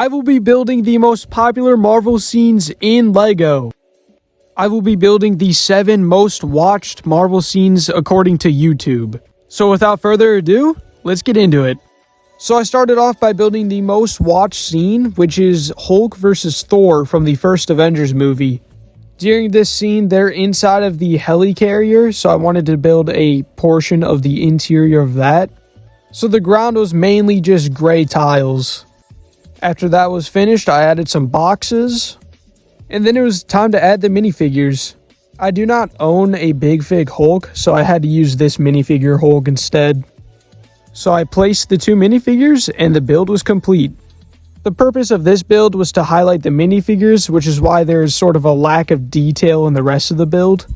I will be building the most popular Marvel scenes in LEGO. I will be building the 7 most watched Marvel scenes according to YouTube. So without further ado, let's get into it. So I started off by building the most watched scene, which is Hulk versus Thor from the first Avengers movie. During this scene, they're inside of the helicarrier, so I wanted to build a portion of the interior of that. So the ground was mainly just gray tiles. After that was finished, I added some boxes. And then it was time to add the minifigures. I do not own a Big Fig Hulk, so I had to use this minifigure Hulk instead. So I placed the 2 minifigures and the build was complete. The purpose of this build was to highlight the minifigures, which is why there is sort of a lack of detail in the rest of the build.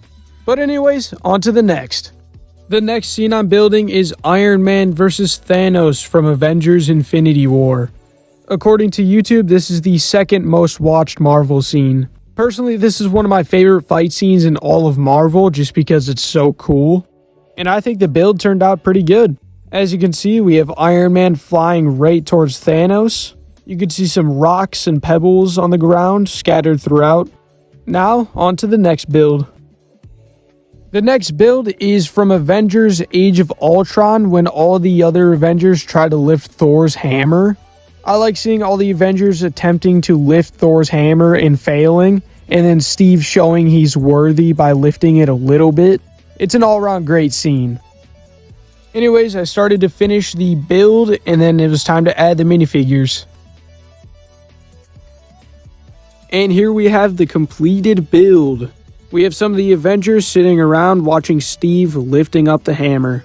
But anyways, on to the next. The next scene I'm building is Iron Man vs Thanos from Avengers Infinity War. According to YouTube, this is the 2nd most watched Marvel scene. Personally, this is one of my favorite fight scenes in all of Marvel just because it's so cool. And I think the build turned out pretty good. As you can see, we have Iron Man flying right towards Thanos. You can see some rocks and pebbles on the ground scattered throughout. Now, on to the next build. The next build is from Avengers Age of Ultron when all the other Avengers try to lift Thor's hammer. I like seeing all the Avengers attempting to lift Thor's hammer and failing, and then Steve showing he's worthy by lifting it a little bit. It's an all-around great scene. Anyways, I started to finish the build, and then it was time to add the minifigures. And here we have the completed build. We have some of the Avengers sitting around watching Steve lifting up the hammer.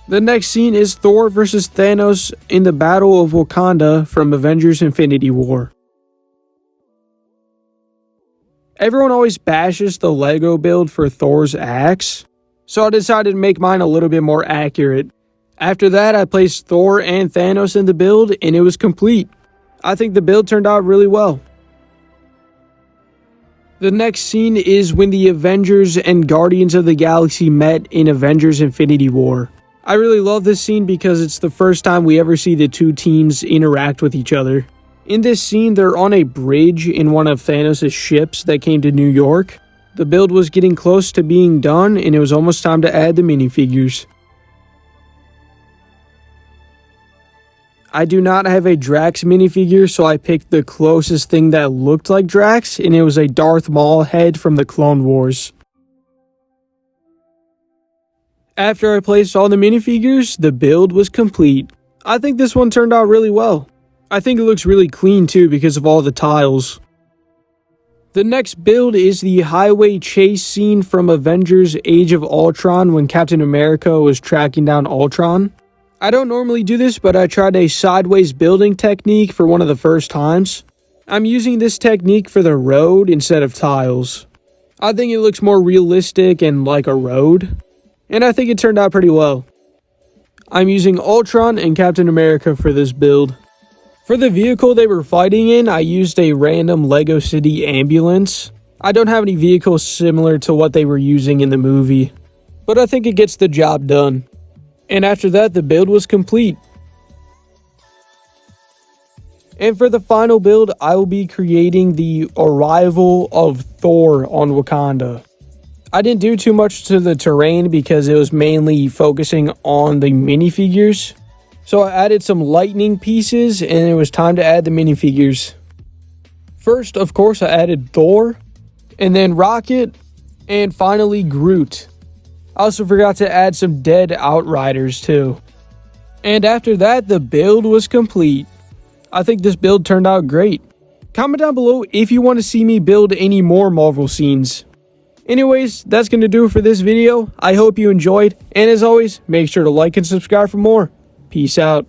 The next scene is Thor vs Thanos in the Battle of Wakanda from Avengers Infinity War. Everyone always bashes the LEGO build for Thor's axe, so I decided to make mine a little bit more accurate. After that, I placed Thor and Thanos in the build and it was complete. I think the build turned out really well. The next scene is when the Avengers and Guardians of the Galaxy met in Avengers Infinity War. I really love this scene because it's the first time we ever see the 2 teams interact with each other. In this scene, they're on a bridge in one of Thanos' ships that came to New York. The build was getting close to being done and it was almost time to add the minifigures. I do not have a Drax minifigure, so I picked the closest thing that looked like Drax, and it was a Darth Maul head from the Clone Wars. After I placed all the minifigures, the build was complete. I think this one turned out really well. I think it looks really clean too because of all the tiles. The next build is the highway chase scene from Avengers Age of Ultron when Captain America was tracking down Ultron. I don't normally do this, but I tried a sideways building technique for one of the first times. I'm using this technique for the road instead of tiles. I think it looks more realistic and like a road. And I think it turned out pretty well. I'm using Ultron and Captain America for this build. For the vehicle they were fighting in, I used a random Lego City ambulance. I don't have any vehicles similar to what they were using in the movie, but I think it gets the job done. And after that, the build was complete. And for the final build, I will be creating the arrival of Thor on Wakanda. I didn't do too much to the terrain because it was mainly focusing on the minifigures. So I added some lightning pieces and it was time to add the minifigures. First, of course, I added Thor, and then Rocket, and finally Groot. I also forgot to add some dead Outriders too. And after that, the build was complete. I think this build turned out great. Comment down below if you want to see me build any more Marvel scenes. Anyways, that's going to do it for this video. I hope you enjoyed, and as always, make sure to like and subscribe for more. Peace out.